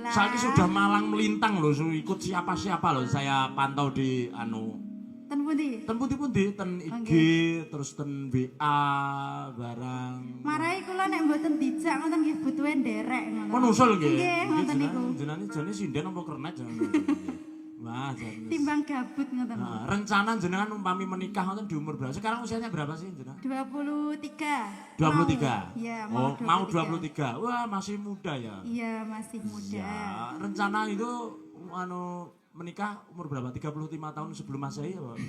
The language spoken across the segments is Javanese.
Saiki sudah malang melintang loh, ikut siapa-siapa loh saya pantau di Ten pundi? Ten pundi-pundi, ten IG, terus ten WA barang. Marai kula nek mboten dijak ngoten nggih butuhe nderek ngoten. Kon usul nggih. Nggih, ngoten niku. Jenenge jane sinden apa kernet jangan. Wah, jane. Timbang gabut ngoten. Nah, rencana jenengan umpami menikah ngoten di umur berapa? Sekarang usianya berapa sih jenengan? 23. 23. Iya, mau 23. Wah, masih muda ya. Iya, masih muda. Ya, rencana itu menikah umur berapa? 35 tahun sebelum Masehi ya, Pak?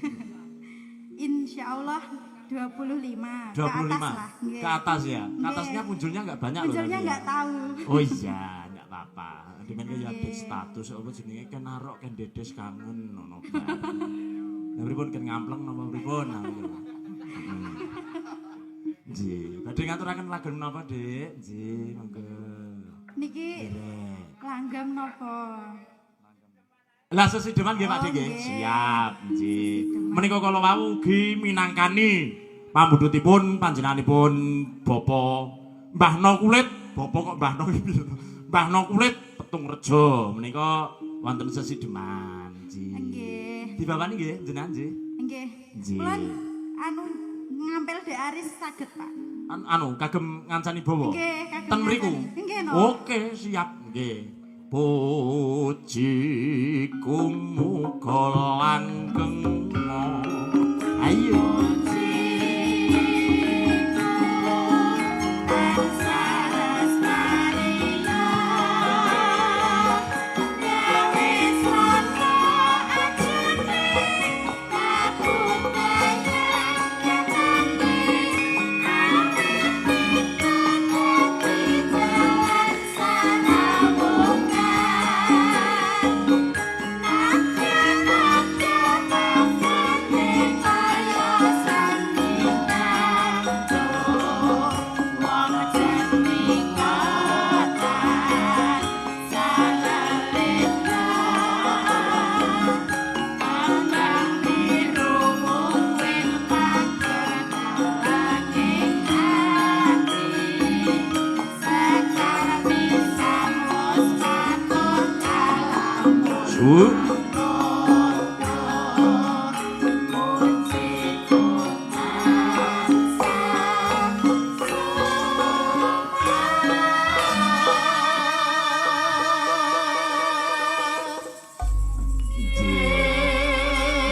Insya Allah 25. 25. Ke atas lah. Ke atas ya. Ke atasnya punjulnya enggak banyak loh. Punjulnya enggak tahu. Oh iya, enggak apa-apa. Dengan ya update status apa jenenge kan narok kan dedes kangen ngono. Lah pripun kan ngampleng napa pripun? Nggih, badhe ngaturaken lagu napa, Dik? Nggih, monggo. Niki langgam napa? Lah sesideman nggih Pak Dik nggih. Siap, nggih. Menika kala wau ugi minangkani pambudutipun panjenenganipun Bapak Mbahno Kulit. Bapak kok Mbahno iki. Mbahno Kulit Petung Rejo menika wonten sesideman, nggih. Nggih. Dibawani nggih jenengan nggih. Nggih. Nggih. Kula ngampil Dek Aris saged, Pak. Kagem ngancani bawa. Nggih, kagem ten mriku. Nggih, no. Oke, siap nggih. Pujiku muga langgeng. Ayo.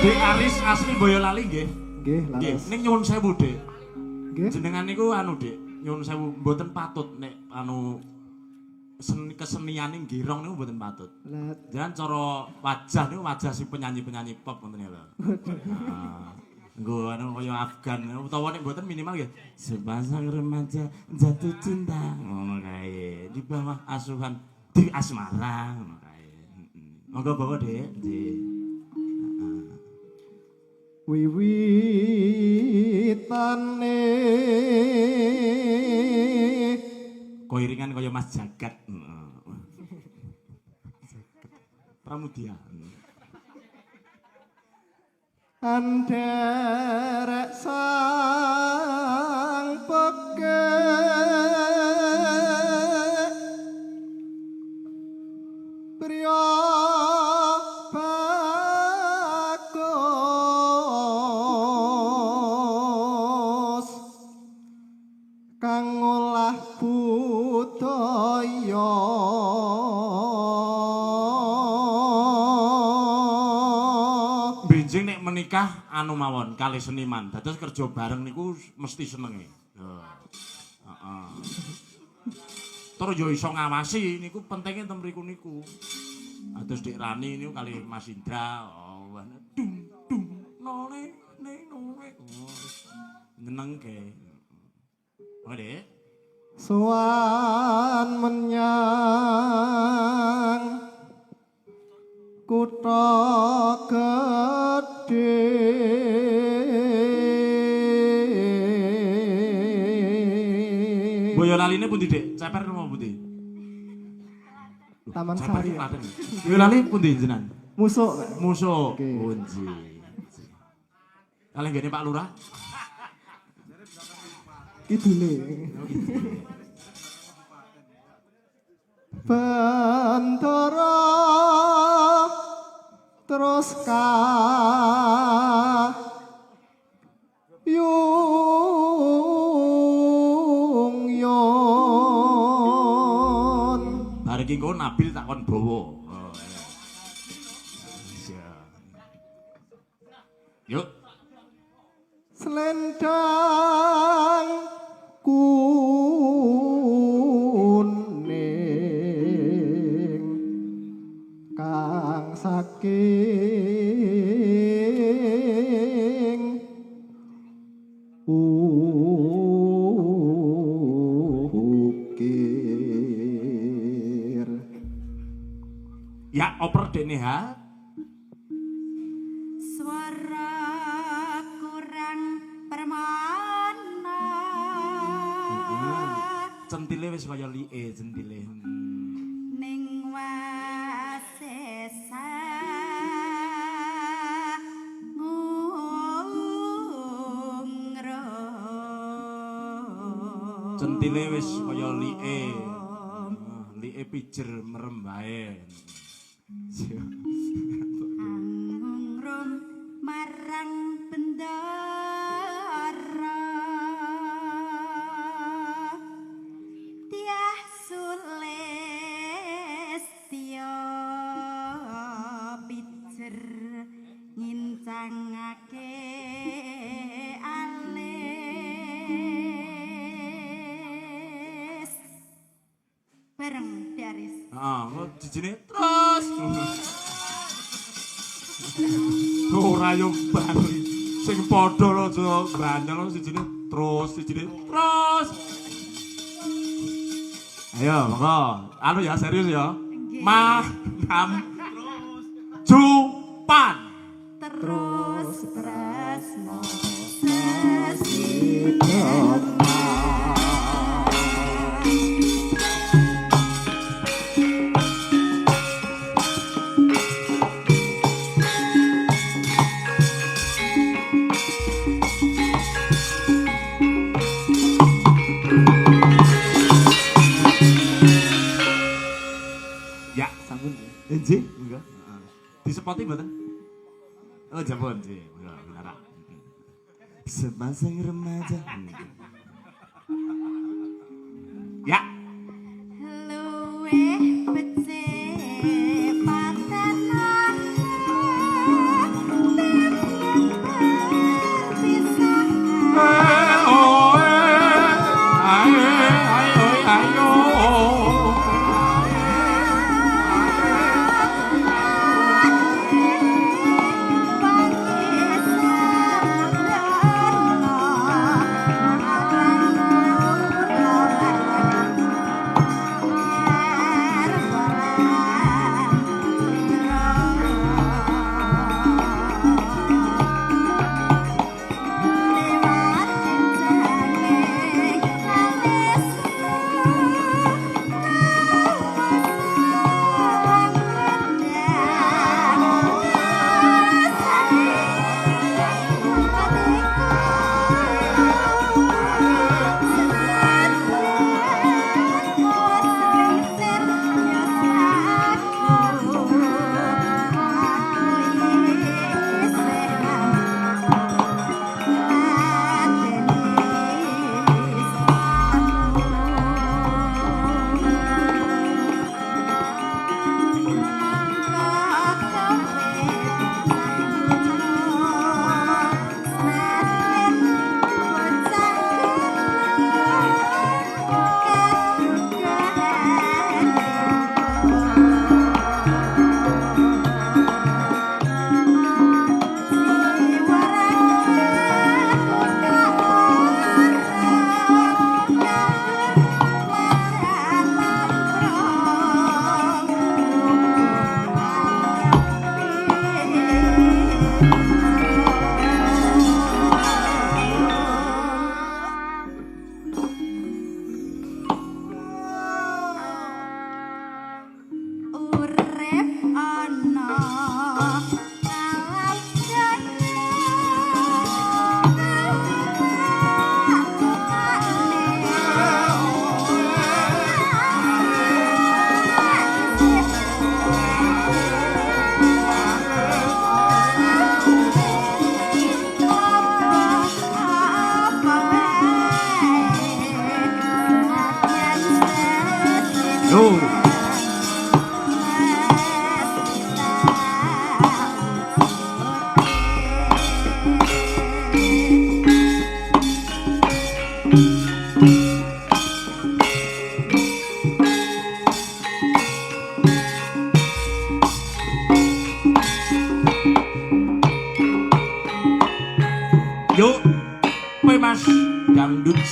Dek Aris asli Boyolali nggih. Nggih, Nggih, ning nyuwun sewu, Dik. Nggih. Jenengan niku Dik, nyuwun sewu mboten patut nek keseniane girong niku mboten patut. Lah, Jangan cara wajah niku wajah si penyanyi-penyanyi pop ngoten ya, Pak. Nggo kaya Afgan utawa nek mboten minimal nggih sepasang remaja jatuh cinta ngono kae di bawah asuhan di asmara ngono kae. Monggo bawa, Dik. Nggih. wiwitane Koiringan kaya Mas Jagat. Pramudia. anderek sang peke priya bagus kang olah budaya Benjing nek menikah mawon kali seniman. Dados kerja bareng niku mesti senenge. Heeh. Terus yo iso ngawasi niku pentinge ten mriku niku. Dados Dik Rani niku kali Mas Indra. Oh, dung dung nole nole. Nyenengke. Oh, Dik. Sowan menyang kutha gedhe Boyolaline pundi, Dik? Ceper napa pundi? Taman Ceper Sari. Klaten. Boyolali pundi jenengan? Musuk. Musuh. Oke. Kunci. Kalian gini Pak Lurah? Kidule. Gandara terus yung yon Bar iki engko Nabil takon bawa. Oh, iya. Yuk. selendang kuning kang saking ukir. Ya oper dene ha. Suara kurang permana. Centile wis kaya li'e centile. Ning wasesa ngungro. Centile wis kaya li'e. Li'e pijer merem bae. Angungrum marang bendara. Tiah Sulestyo pijer ngincangake alis bareng Daris. Heeh, jijine terus. Ora yo bali. Sing padha lho aja granyel sijine terus. Ayo, monggo. Anu ya serius ya. Maham Jupan. Terus tresno Ya, sampun. Nggih, enggak. Disepoti mboten? Oh, jampun sih. Enggak, benar. Sepasang remaja. Ya. luweh becik patenan Ayo.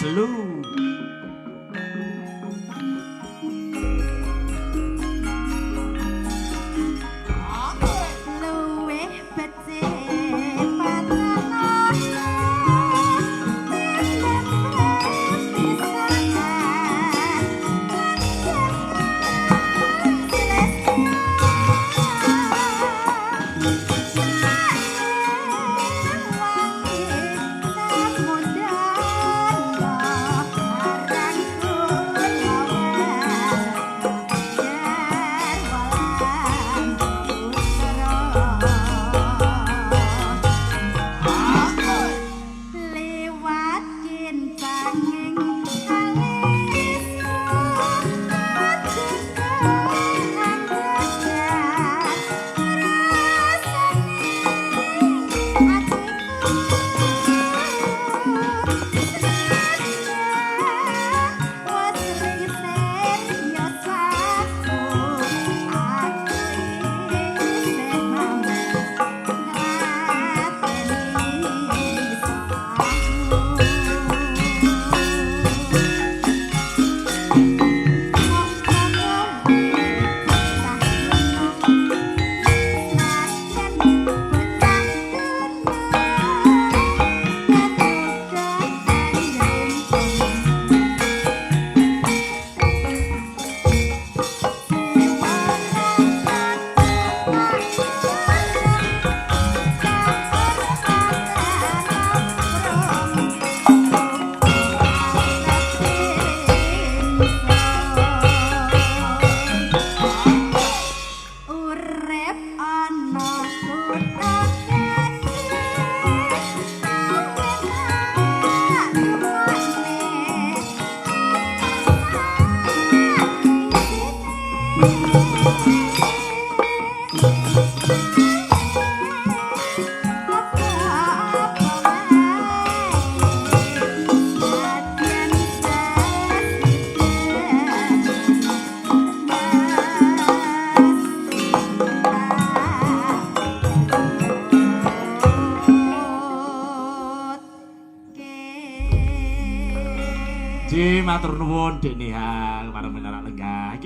selu. luwih becik patono lewat kincanging urip ana kutha Ji matur nuwun Dek Nihal marang Menara Lenggah. Iki